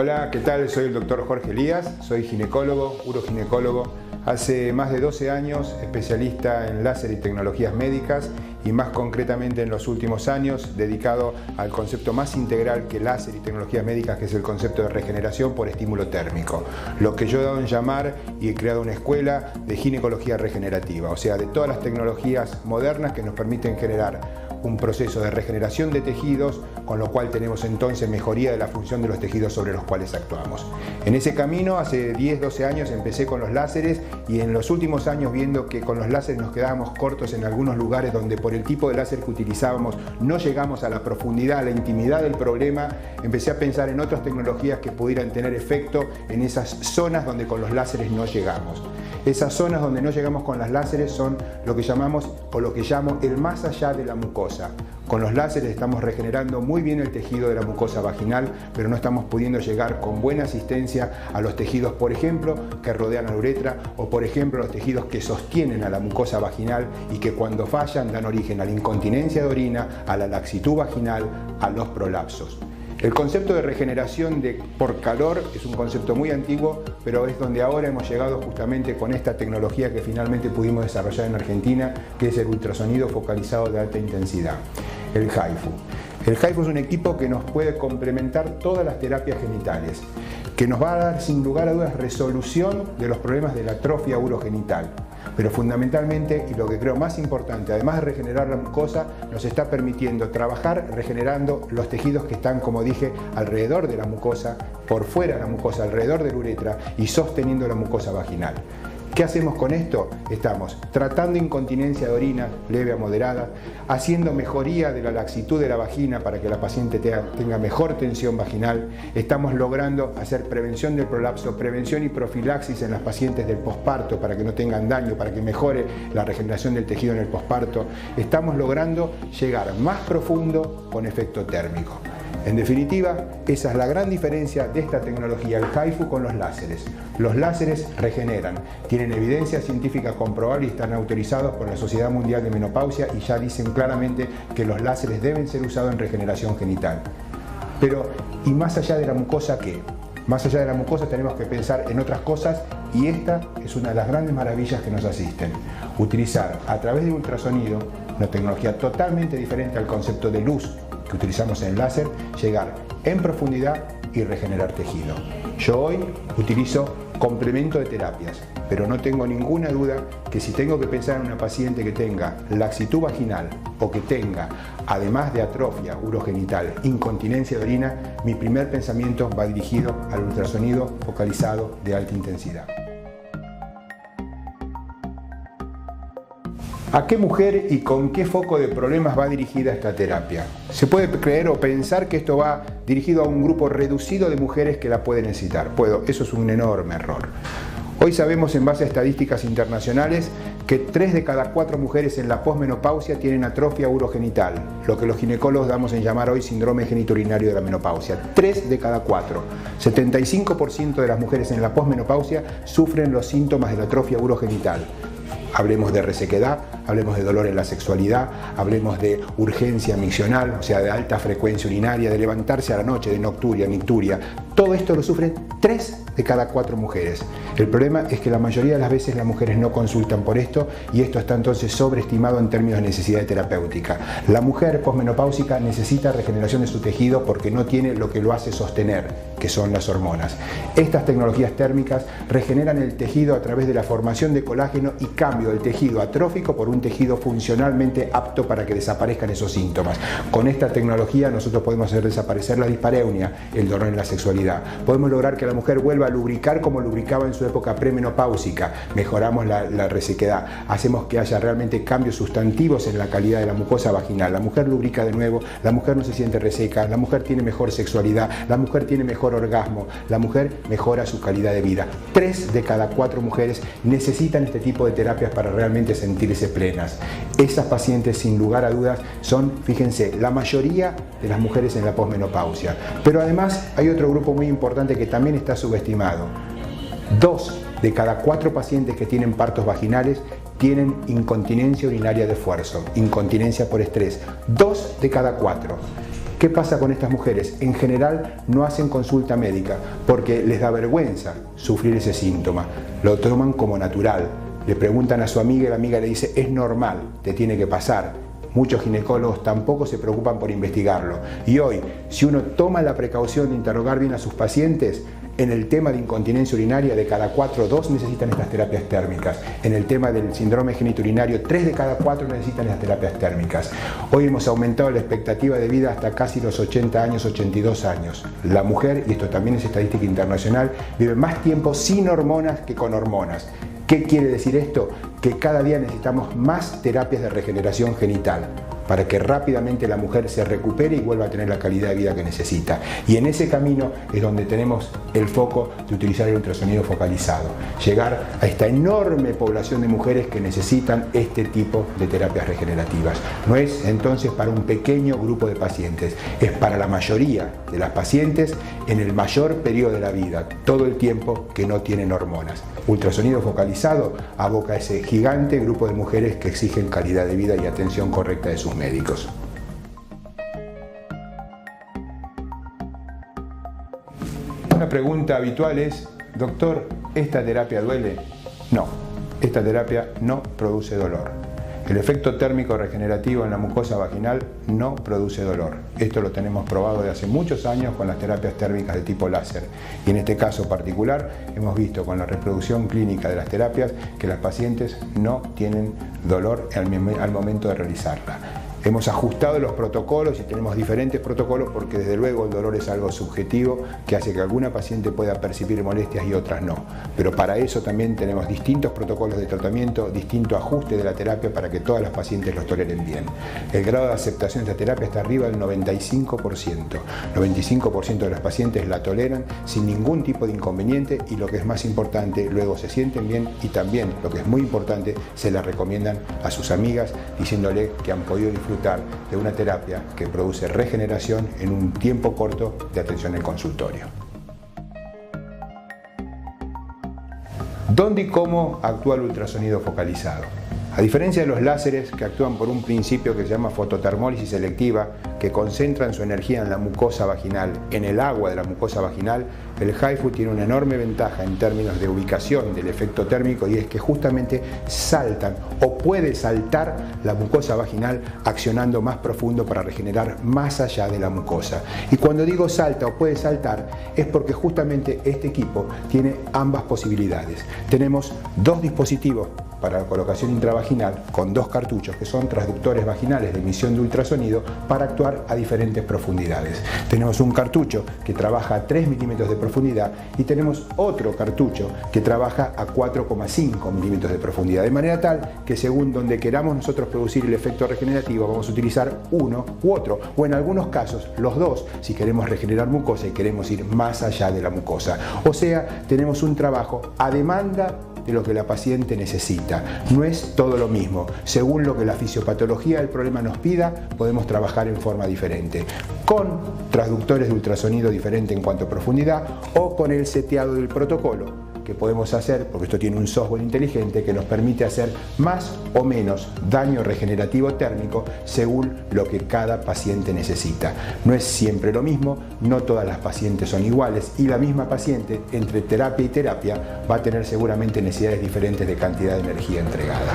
Hola, ¿qué tal? Soy el doctor Jorge Elías, soy ginecólogo, uroginecólogo. Hace más de 12 años especialista en láser y tecnologías médicas y más concretamente en los últimos años dedicado al concepto más integral que láser y tecnologías médicas, que es el concepto de regeneración por estímulo térmico. Lo que yo he dado en llamar y he creado una escuela de ginecología regenerativa, o sea, de todas las tecnologías modernas que nos permiten generar un proceso de regeneración de tejidos, con lo cual tenemos entonces mejoría de la función de los tejidos sobre los cuales actuamos. En ese camino, hace 10-12 años empecé con los láseres y en los últimos años, viendo que con los láseres nos quedábamos cortos en algunos lugares donde por el tipo de láser que utilizábamos no llegamos a la profundidad, a la intimidad del problema, empecé a pensar en otras tecnologías que pudieran tener efecto en esas zonas donde con los láseres no llegamos. Esas zonas donde no llegamos con las láseres son lo que llamamos, o lo que llamo, el más allá de la mucosa. Con los láseres estamos regenerando muy bien el tejido de la mucosa vaginal, pero no estamos pudiendo llegar con buena asistencia a los tejidos, por ejemplo, que rodean a la uretra, o por ejemplo los tejidos que sostienen a la mucosa vaginal y que cuando fallan dan origen a la incontinencia de orina, a la laxitud vaginal, a los prolapsos. El concepto de regeneración por calor es un concepto muy antiguo, pero es donde ahora hemos llegado justamente con esta tecnología que finalmente pudimos desarrollar en Argentina, que es el ultrasonido focalizado de alta intensidad, el HIFU. El HIFU es un equipo que nos puede complementar todas las terapias genitales, que nos va a dar sin lugar a dudas resolución de los problemas de la atrofia urogenital. Pero fundamentalmente, y lo que creo más importante, además de regenerar la mucosa, nos está permitiendo trabajar regenerando los tejidos que están, como dije, alrededor de la mucosa, por fuera de la mucosa, alrededor de la uretra y sosteniendo la mucosa vaginal. ¿Qué hacemos con esto? Estamos tratando incontinencia de orina leve a moderada, haciendo mejoría de la laxitud de la vagina para que la paciente tenga mejor tensión vaginal, estamos logrando hacer prevención del prolapso, prevención y profilaxis en las pacientes del posparto para que no tengan daño, para que mejore la regeneración del tejido en el posparto, estamos logrando llegar más profundo con efecto térmico. En definitiva, esa es la gran diferencia de esta tecnología, el HIFU, con los láseres. Los láseres regeneran, tienen evidencia científica comprobable y están autorizados por la Sociedad Mundial de Menopausia y ya dicen claramente que los láseres deben ser usados en regeneración genital. Pero, ¿y más allá de la mucosa qué? Más allá de la mucosa tenemos que pensar en otras cosas y esta es una de las grandes maravillas que nos asisten. Utilizar a través de ultrasonido, una tecnología totalmente diferente al concepto de luz que utilizamos en el láser, llegar en profundidad y regenerar tejido. Yo hoy utilizo complemento de terapias, pero no tengo ninguna duda que si tengo que pensar en una paciente que tenga laxitud vaginal o que tenga, además de atrofia urogenital, incontinencia de orina, mi primer pensamiento va dirigido al ultrasonido focalizado de alta intensidad. ¿A qué mujer y con qué foco de problemas va dirigida esta terapia? Se puede creer o pensar que esto va dirigido a un grupo reducido de mujeres que la pueden necesitar. Eso es un enorme error. Hoy sabemos, en base a estadísticas internacionales, que 3 de cada 4 mujeres en la posmenopausia tienen atrofia urogenital, lo que los ginecólogos damos en llamar hoy síndrome genitourinario de la menopausia. 3 de cada 4. 75% de las mujeres en la posmenopausia sufren los síntomas de la atrofia urogenital. Hablemos de resequedad, hablemos de dolor en la sexualidad, hablemos de urgencia miccional, o sea, de alta frecuencia urinaria, de levantarse a la noche, de nocturia, nicturia. Todo esto lo sufren 3 de cada 4 mujeres. El problema es que la mayoría de las veces las mujeres no consultan por esto y esto está entonces sobreestimado en términos de necesidad terapéutica. La mujer posmenopáusica necesita regeneración de su tejido porque no tiene lo que lo hace sostener, que son las hormonas. Estas tecnologías térmicas regeneran el tejido a través de la formación de colágeno y cambio del tejido atrófico por un tejido funcionalmente apto para que desaparezcan esos síntomas. Con esta tecnología nosotros podemos hacer desaparecer la dispareunia, el dolor en la sexualidad. Podemos lograr que la mujer vuelva a lubricar como lubricaba en su época premenopáusica. Mejoramos la resequedad. Hacemos que haya realmente cambios sustantivos en la calidad de la mucosa vaginal. La mujer lubrica de nuevo, la mujer no se siente reseca, la mujer tiene mejor sexualidad, la mujer tiene mejor orgasmo, la mujer mejora su calidad de vida. 3 de cada 4 mujeres necesitan este tipo de terapias para realmente sentirse plenas. Esas pacientes, sin lugar a dudas, son, fíjense, la mayoría de las mujeres en la posmenopausia. Pero además hay otro grupo muy importante que también está subestimado. 2 de cada 4 pacientes que tienen partos vaginales tienen incontinencia urinaria de esfuerzo, incontinencia por estrés. 2 de cada 4. ¿Qué pasa con estas mujeres? En general no hacen consulta médica porque les da vergüenza sufrir ese síntoma. Lo toman como natural. Le preguntan a su amiga y la amiga le dice, es normal, te tiene que pasar. Muchos ginecólogos tampoco se preocupan por investigarlo. Y hoy, si uno toma la precaución de interrogar bien a sus pacientes, en el tema de incontinencia urinaria, de cada 4, 2 necesitan estas terapias térmicas. En el tema del síndrome genitourinario, 3 de cada 4 necesitan estas terapias térmicas. Hoy hemos aumentado la expectativa de vida hasta casi los 80 años, 82 años. La mujer, y esto también es estadística internacional, vive más tiempo sin hormonas que con hormonas. ¿Qué quiere decir esto? Que cada día necesitamos más terapias de regeneración genital para que rápidamente la mujer se recupere y vuelva a tener la calidad de vida que necesita. Y en ese camino es donde tenemos el foco de utilizar el ultrasonido focalizado, llegar a esta enorme población de mujeres que necesitan este tipo de terapias regenerativas. No es entonces para un pequeño grupo de pacientes, es para la mayoría de las pacientes en el mayor periodo de la vida, todo el tiempo que no tienen hormonas. Ultrasonido focalizado aboca a ese gigante grupo de mujeres que exigen calidad de vida y atención correcta de sus médicos. Una pregunta habitual es, doctor, ¿esta terapia duele? No, esta terapia no produce dolor. El efecto térmico regenerativo en la mucosa vaginal no produce dolor. Esto lo tenemos probado de hace muchos años con las terapias térmicas de tipo láser. Y en este caso particular hemos visto con la reproducción clínica de las terapias que las pacientes no tienen dolor al momento de realizarla. Hemos ajustado los protocolos y tenemos diferentes protocolos porque desde luego el dolor es algo subjetivo que hace que alguna paciente pueda percibir molestias y otras no. Pero para eso también tenemos distintos protocolos de tratamiento, distinto ajuste de la terapia para que todas las pacientes los toleren bien. El grado de aceptación de esta terapia está arriba del 95%. 95% de las pacientes la toleran sin ningún tipo de inconveniente y lo que es más importante, luego se sienten bien y también, lo que es muy importante, se la recomiendan a sus amigas diciéndole que han podido disfrutar de una terapia que produce regeneración en un tiempo corto de atención en consultorio. ¿Dónde y cómo actúa el ultrasonido focalizado? A diferencia de los láseres que actúan por un principio que se llama fototermólisis selectiva, que concentran su energía en la mucosa vaginal, en el agua de la mucosa vaginal, el HIFU tiene una enorme ventaja en términos de ubicación del efecto térmico y es que justamente saltan o puede saltar la mucosa vaginal accionando más profundo para regenerar más allá de la mucosa. Y cuando digo salta o puede saltar es porque justamente este equipo tiene ambas posibilidades. Tenemos dos dispositivos para la colocación intravaginal con dos cartuchos que son transductores vaginales de emisión de ultrasonido para actuar a diferentes profundidades. Tenemos un cartucho que trabaja a 3 milímetros de profundidad y tenemos otro cartucho que trabaja a 4,5 milímetros de profundidad, de manera tal que según donde queramos nosotros producir el efecto regenerativo vamos a utilizar uno u otro, o en algunos casos los dos si queremos regenerar mucosa y queremos ir más allá de la mucosa. O sea, tenemos un trabajo a demanda de lo que la paciente necesita. No es todo lo mismo. Según lo que la fisiopatología del problema nos pida, podemos trabajar en forma diferente. Con transductores de ultrasonido diferente en cuanto a profundidad o con el seteado del protocolo que podemos hacer, porque esto tiene un software inteligente que nos permite hacer más o menos daño regenerativo térmico según lo que cada paciente necesita. No es siempre lo mismo, no todas las pacientes son iguales y la misma paciente entre terapia y terapia va a tener seguramente necesidades diferentes de cantidad de energía entregada.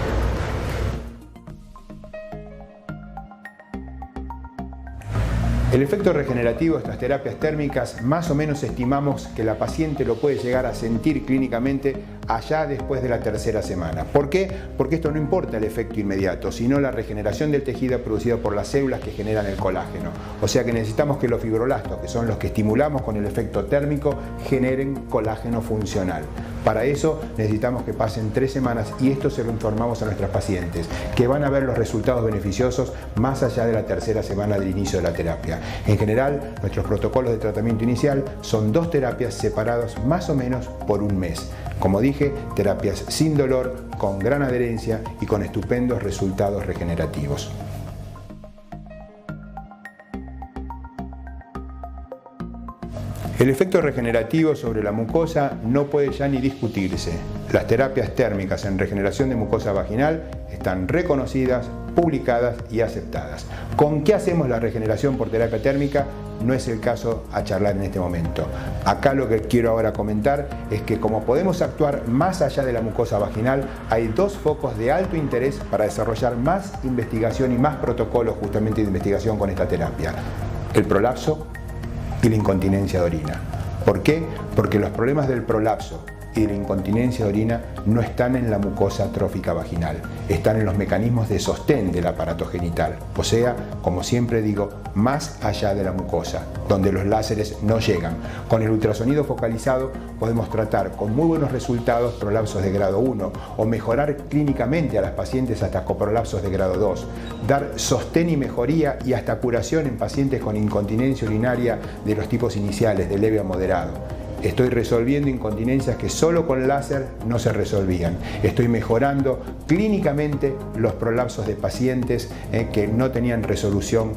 El efecto regenerativo de estas terapias térmicas más o menos estimamos que la paciente lo puede llegar a sentir clínicamente allá después de la tercera semana. ¿Por qué? Porque esto no importa el efecto inmediato, sino la regeneración del tejido producida por las células que generan el colágeno. O sea que necesitamos que los fibroblastos, que son los que estimulamos con el efecto térmico, generen colágeno funcional. Para eso necesitamos que pasen 3 semanas y esto se lo informamos a nuestras pacientes, que van a ver los resultados beneficiosos más allá de la tercera semana del inicio de la terapia. En general, nuestros protocolos de tratamiento inicial son 2 terapias separadas más o menos por un mes. Como dije, terapias sin dolor, con gran adherencia y con estupendos resultados regenerativos. El efecto regenerativo sobre la mucosa no puede ya ni discutirse. Las terapias térmicas en regeneración de mucosa vaginal están reconocidas, publicadas y aceptadas. ¿Con qué hacemos la regeneración por terapia térmica? No es el caso a charlar en este momento. Acá lo que quiero ahora comentar es que como podemos actuar más allá de la mucosa vaginal, hay dos focos de alto interés para desarrollar más investigación y más protocolos justamente de investigación con esta terapia. El prolapso y la incontinencia de orina. ¿Por qué? Porque los problemas del prolapso y de la incontinencia de orina no están en la mucosa trófica vaginal, están en los mecanismos de sostén del aparato genital, o sea, como siempre digo, más allá de la mucosa, donde los láseres no llegan. Con el ultrasonido focalizado podemos tratar con muy buenos resultados prolapsos de grado 1 o mejorar clínicamente a las pacientes hasta con prolapsos de grado 2, dar sostén y mejoría y hasta curación en pacientes con incontinencia urinaria de los tipos iniciales, de leve a moderado. Estoy resolviendo incontinencias que solo con láser no se resolvían. Estoy mejorando clínicamente los prolapsos de pacientes que no tenían resolución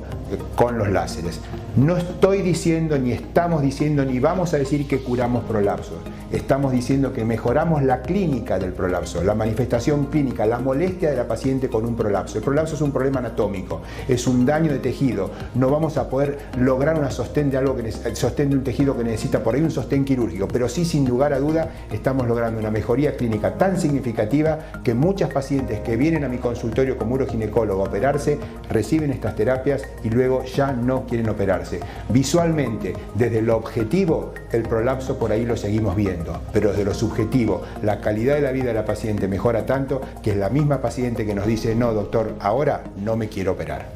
con los láseres. No estoy diciendo, ni estamos diciendo, ni vamos a decir que curamos prolapsos. Estamos diciendo que mejoramos la clínica del prolapso, la manifestación clínica, la molestia de la paciente con un prolapso. El prolapso es un problema anatómico, es un daño de tejido. No vamos a poder lograr un sostén de un tejido que necesita por ahí un sostén quirúrgico, pero sí, sin lugar a duda, estamos logrando una mejoría clínica tan significativa que muchas pacientes que vienen a mi consultorio como uroginecólogo a operarse reciben estas terapias y luego ya no quieren operarse. Visualmente, desde lo objetivo, el prolapso por ahí lo seguimos viendo, pero desde lo subjetivo, la calidad de la vida de la paciente mejora tanto que es la misma paciente que nos dice: no, doctor, ahora no me quiero operar.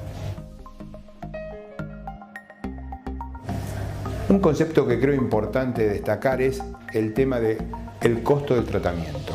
Un concepto que creo importante destacar es el tema del costo del tratamiento.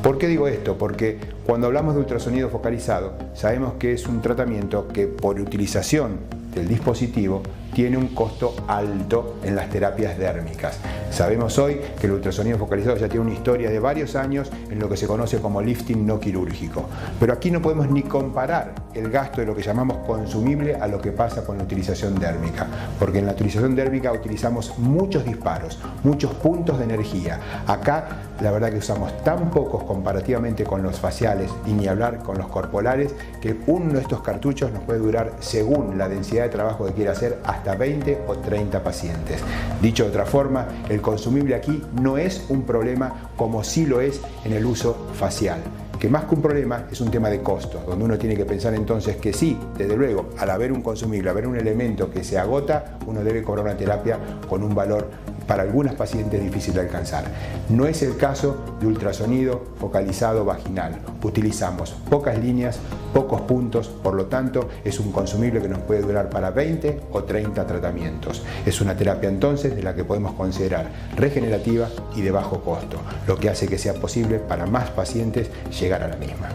¿Por qué digo esto? Porque cuando hablamos de ultrasonido focalizado, sabemos que es un tratamiento que por utilización del dispositivo tiene un costo alto en las terapias dérmicas. Sabemos hoy que el ultrasonido focalizado ya tiene una historia de varios años en lo que se conoce como lifting no quirúrgico. Pero aquí no podemos ni comparar el gasto de lo que llamamos consumible a lo que pasa con la utilización dérmica, porque en la utilización dérmica utilizamos muchos disparos, muchos puntos de energía. Acá la verdad que usamos tan pocos comparativamente con los faciales y ni hablar con los corporales, que uno de estos cartuchos nos puede durar, según la densidad de trabajo que quiera hacer, hasta 20 o 30 pacientes. Dicho de otra forma, el consumible aquí no es un problema como sí lo es en el uso facial, que más que un problema es un tema de costos, donde uno tiene que pensar entonces que sí, desde luego, al haber un consumible, haber un elemento que se agota, uno debe cobrar una terapia con un valor para algunas pacientes difícil de alcanzar. No es el caso de ultrasonido focalizado vaginal. Utilizamos pocas líneas, pocos puntos, por lo tanto es un consumible que nos puede durar para 20 o 30 tratamientos. Es una terapia entonces de la que podemos considerar regenerativa y de bajo costo, lo que hace que sea posible para más pacientes llegar a la misma.